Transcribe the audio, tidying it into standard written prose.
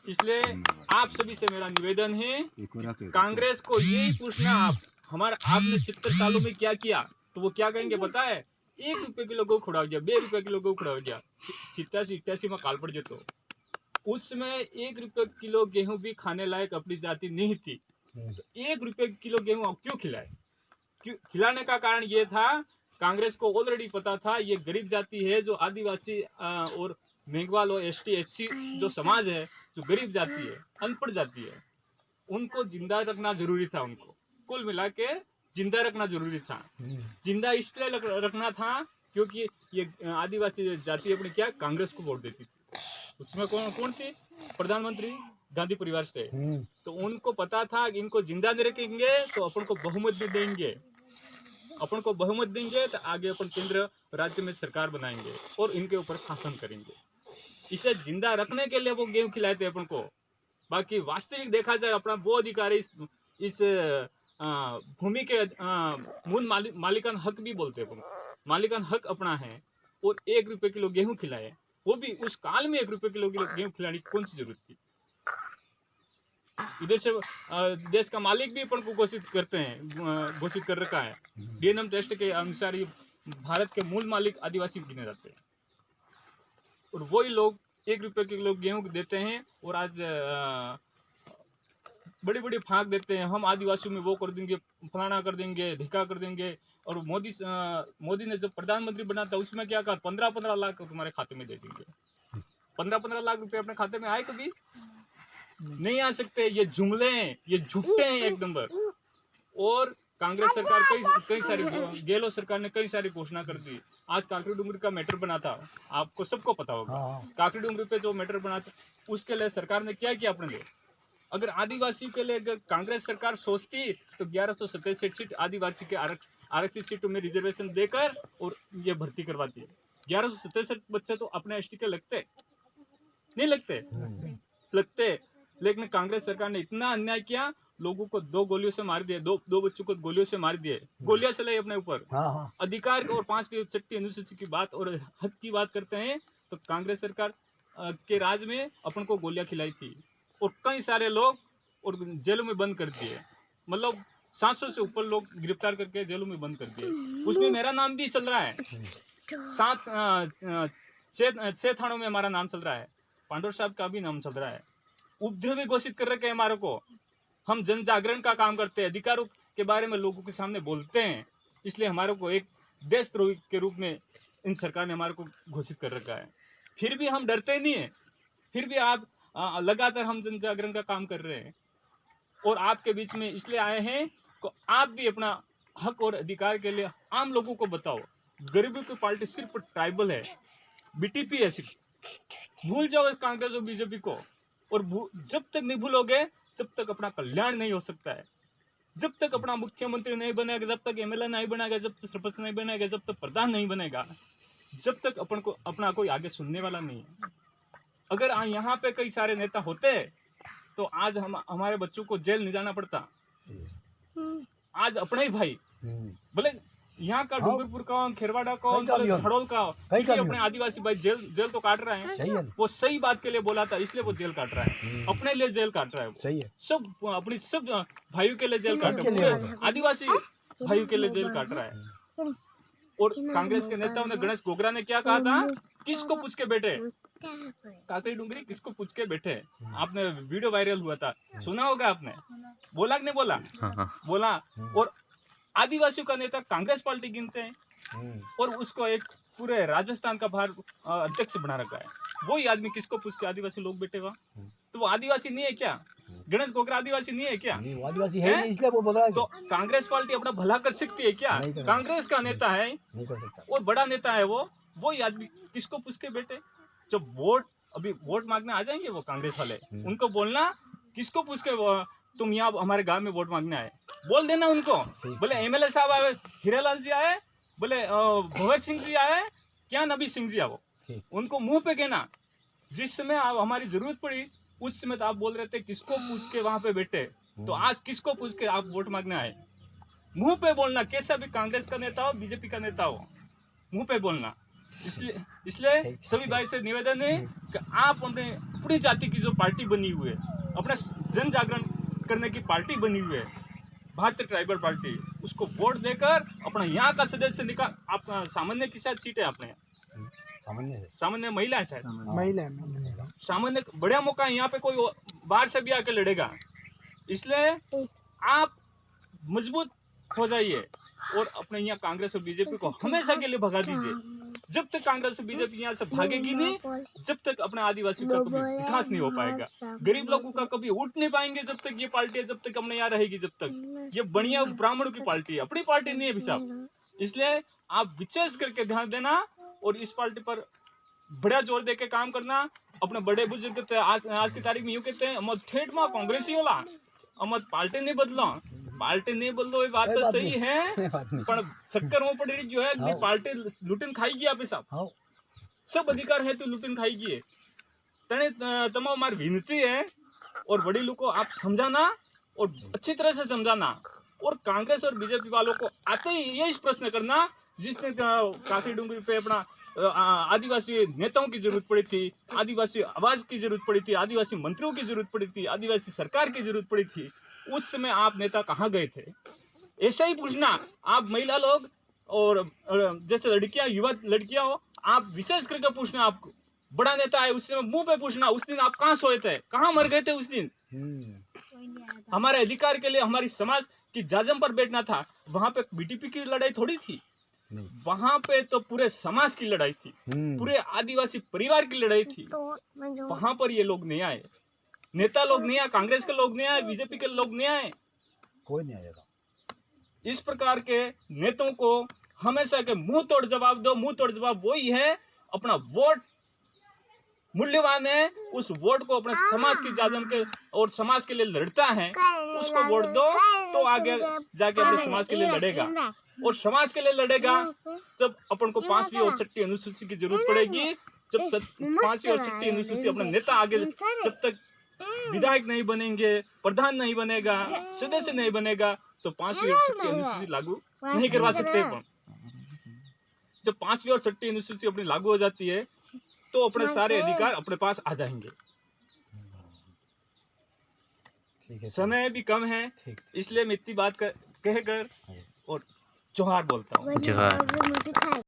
इसलिए आप सभी से मेरा निवेदन है, कांग्रेस को यही पूछना आप हमारा आपने 70 सालों में क्या किया, तो वो क्या कहेंगे पता है? 1 रुपए किलो गहूँ खुड़ा हो गया, 2 रुपए किलो गहूँ खुड़ा हो गया। 87 में काल पड़ जेतो उसमें 1 रुपए किलो गेहूं भी खाने लायक अपनी जाति नहीं थी, तो 1 रुपए किलो गेहूं आप क्यों खिलाए? क्यों खिलाने का कारण ये था, कांग्रेस को ऑलरेडी पता था ये गरीब जाति है, जो आदिवासी और मेघवाल और एसटी एससी जो समाज है, जो गरीब जाति है, अनपढ़ जाति है, उनको जिंदा रखना जरूरी था। उनको कुल मिला के जिंदा रखना जरूरी था। जिंदा इसलिए रखना था क्योंकि ये आदिवासी जाति अपनी क्या कांग्रेस को वोट देती थी। उसमें कौन थी? प्रधानमंत्री गांधी परिवार से। तो उनको पता था कि इनको जिंदा नहीं रखेंगे तो अपन को बहुमत भी देंगे, अपन को बहुमत देंगे तो आगे अपन केंद्र राज्य में सरकार बनाएंगे और इनके ऊपर शासन करेंगे। इसे जिंदा रखने के लिए वो गेहूं खिलाते अपन को। बाकी वास्तविक देखा जाए अपना वो अधिकार इस भूमि के मूल मालिकान हक भी बोलते हैं, मालिकान हक अपना है। और 1 रुपए किलो गेहूं खिलाए, वो भी उस काल में 1 रुपए किलो गेहूं खिलाने की कौन सी जरूरत थी? इधर से देश का मालिक भी अपन को घोषित करते हैं, घोषित कर रखा है। डीएनएम टेस्ट के अनुसार ये भारत के मूल मालिक आदिवासी गिने जाते हैं, और वही लोग 1 रुपए किलो गेहूं देते हैं। और आज बड़ी बड़ी फांक देते हैं, हम आदिवासियों में वो कर देंगे, फलाना कर देंगे, धिक्का कर देंगे। और मोदी ने जब प्रधानमंत्री बना था उसमें क्या कहा? 15-15 लाख तुम्हारे खाते में दे देंगे। 15-15 लाख रुपए अपने खाते में आए कभी? नहीं आ सकते। ये जुमले हैं, ये झूठे हैं एक नंबर। और कांग्रेस सरकार कई सारी गहलोत सरकार ने कई सारी घोषणा कर दी। आज काकरी डूंगरी का मैटर बना था, आपको सबको पता होगा। काकरी डूंगरी पे जो मैटर बना था उसके लिए सरकार ने क्या किया अपने लिए? अगर आदिवासियों के लिए अगर कांग्रेस सरकार सोचती तो 1167 सीट आदिवासी के आरक्षित सीटों में रिजर्वेशन देकर और ये भर्ती करवाती है। 1167 बच्चे तो अपने एसटी के लगते नहीं लगते, लेकिन कांग्रेस सरकार ने इतना अन्याय किया, लोगों को 2 गोलियों से मार दिए, दो बच्चों को गोलियों से मार दिए, गोलियां चलाई अपने ऊपर। अधिकार और 5वीं छठी अनुसूची की बात और हक की बात करते हैं तो कांग्रेस सरकार के राज में अपन को गोलियां खिलाई थी और कई सारे लोग और जेलों में बंद कर दिए। मतलब 700 से ऊपर लोग गिरफ्तार करके जेलों में बंद कर दिए। उसमें मेरा नाम भी चल रहा है, 6 थानों में हमारा नाम चल रहा है, पांडुर साहब का भी नाम चल रहा है। उपद्रवी घोषित कर रखे हैं हमारे को। हम जन जागरण का काम करते हैं, अधिकारों के बारे में लोगों के सामने बोलते हैं, इसलिए हमारे को एक देशद्रोही के रूप में इन सरकार ने हमारे को घोषित कर रखा है। फिर भी हम डरते नहीं है, फिर भी आप लगातार हम जन जागरण का काम कर रहे हैं और आपके बीच में इसलिए आए हैं कि आप भी अपना हक और अधिकार के लिए आम लोगों को बताओ। गरीबों की पार्टी सिर्फ ट्राइबल है, बीटीपी है सिर्फ। भूल जाओ इस कांग्रेस और बीजेपी को, और जब तक नहीं भूलोगे जब तक अपना कल्याण नहीं हो सकता है। जब तक अपना मुख्यमंत्री नहीं बनेगा, जब तक एमएलए नहीं बनेगा, जब तक सरपंच नहीं बनेगा, जब तक प्रधान नहीं बनेगा, जब तक अपन को अपना कोई आगे सुनने वाला नहीं है। अगर यहाँ पे कई सारे नेता होते तो आज हमारे बच्चों को जेल नहीं जाना पड़ता। आज अपने ही भाई, भले यहाँ का डूंगरपुर का, खेरवाड़ा का, छड़ोल का, अपने आदिवासी भाई जेल तो काट रहे हैं। वो सही बात के लिए बोला था, इसलिए वो जेल काट रहा है, अपने लिए जेल काट रहा है। सही है। सब अपनी सब भाइयों के लिए जेल काट रहा है, आदिवासी भाइयों के लिए जेल काट रहा है। और कांग्रेस के नेताओं ने, गणेश गोगरा ने क्या कहा था? किसको पूछ के बैठे? काकरी डूंगरी किसको पूछ के बैठे? आपने वीडियो वायरल हुआ था, सुना होगा आपने। बोला कि नहीं बोला? बोला। और आदिवासियों का नेता कांग्रेस पार्टी गिनते हैं और उसको एक पूरे राजस्थान का बाहर अध्यक्ष बना रखा है। वही आदमी किसको पूछ के आदिवासी लोग बैठेगा? तो वो आदिवासी नहीं है क्या? गणेश गोगरा आदिवासी नहीं है क्या? वो आदिवासी है नहीं, इसलिए वो बोल रहा है। तो कांग्रेस पार्टी अपना भला कर सकती है क्या? कांग्रेस का नेता है, नहीं कर सकता, और बड़ा नेता है वो आदमी किसको पूछ के बैठे? जब अभी वोट मांगने आ जाएंगे वो कांग्रेस वाले, उनको बोलना किसको पूछ के तुम यहाँ हमारे गांव में वोट मांगने आए, बोल देना उनको। बोले एमएलए साहब आए, हीरालाल जी आए, बोले भवर सिंह जी आए, क्या नबी सिंह जी आओ, उनको मुंह पे कहना। जिस समय हमारी जरूरत पड़ी उस समय तो आप बोल रहे थे किसको पूछ के वहां पे बैठे, तो आज किसको पूछ के आप वोट मांगने आए? मुंह पे बोलना, कैसा भी कांग्रेस का नेता हो, बीजेपी का नेता हो, मुंह पे बोलना। इसलिए सभी भाई से निवेदन है कि आप अपनी जाति की जो पार्टी बनी हुई है, अपना जन जागरण करने की पार्टी बनी हुई है भारतीय ट्राइबल पार्टी, उसको वोट देकर अपना यहाँ का सदस्य निकाल। आप सामान्य की शायद सीट है आपने, सामान्य महिला है शायद, महिला सामान्य बढ़िया मौका है, यहाँ पे कोई बाहर से भी आके लड़ेगा। इसलिए आप मजबूत हो जाइए और अपने यहाँ कांग्रेस और बीजेपी को हमेशा के लिए भगा दीजिए। जब तक कांग्रेस और बीजेपी यहाँ से भागेगी नहीं, जब तक अपने आदिवासियों का कभी विकास नहीं हो पाएगा, गरीब लोगों का कभी उठ नहीं पाएंगे। जब तक ये पार्टी, जब तक हमने यहाँ रहेगी, जब तक ये बढ़िया ब्राह्मणों की पार्टी है, अपनी पार्टी नहीं है साहब। इसलिए आप विशेष करके ध्यान देना और इस पार्टी पर बड़ा जोर देके काम करना। अपने बड़े बुजुर्ग आज की तारीख में यूँ कहते हैं, अमत ठेठ में कांग्रेसी होला, अमत पार्टी नहीं बदलो, पार्टी नहीं बदलो, ये बात तो सही है, पर चक्कर में पड़ी जो है पार्टी लुटन खाएगी आप साहब, सब अधिकार है तो लुटन खाएगी। तने तमाम हमारी विनती है और बड़ी लोग को आप समझाना और अच्छी तरह से समझाना। और कांग्रेस और बीजेपी वालों को आते ही यही प्रश्न करना, जिसने काफी डूंगरी पे अपना आदिवासी नेताओं की जरूरत पड़ी थी, आदिवासी आवाज की जरूरत पड़ी थी, आदिवासी मंत्रियों की जरूरत पड़ी थी, आदिवासी सरकार की जरूरत पड़ी थी, उस समय आप नेता कहाँ गए थे? ऐसा ही पूछना आप महिला लोग और जैसे लड़कियां, युवा लड़कियां हो, आप विशेष करके पूछना। आपको बड़ा नेता है उस समय मुंह पे पूछना, उस दिन आप कहाँ सोए थे, कहाँ मर गए थे उस दिन? हमारे अधिकार के लिए हमारी समाज की जाजम पर बैठना था। वहां पे बीटीपी की लड़ाई थोड़ी थी, वहां पे तो पूरे समाज की लड़ाई थी, पूरे आदिवासी परिवार की लड़ाई थी। वहां पर ये लोग नहीं आए, नेता लोग नहीं आए, कांग्रेस के लोग नहीं आए, बीजेपी के लोग नहीं आए, कोई नहीं आएगा। इस प्रकार के नेताओं को हमेशा के मुंह तोड़ जवाब दो। मुंह तोड़ जवाब वही है, अपना वोट मूल्यवान है, उस वोट को अपने समाज की जाजम के और समाज के लिए लड़ता है, उसको वोट दो तो आगे जाके अपने समाज के लिए लड़ेगा। और समाज के लिए लड़ेगा जब अपन को 5वीं और 6वीं अनुसूची की जरूरत पड़ेगी, जब 5वीं और 6वीं अनुसूची अपना नेता आगे जब तक विधायक नहीं बनेंगे, प्रधान नहीं बनेगा, सदस्य नहीं बनेगा, तो 5वीं और 6वीं अनुसूची लागू नहीं करवा सकते। जब 5वीं और 6वीं अनुसूची अपनी लागू हो जाती है तो अपने सारे अधिकार अपने पास आ जाएंगे। समय भी कम है, इसलिए मैं इतनी बात कहकर और जोहार बोलता हूँ। जोहार।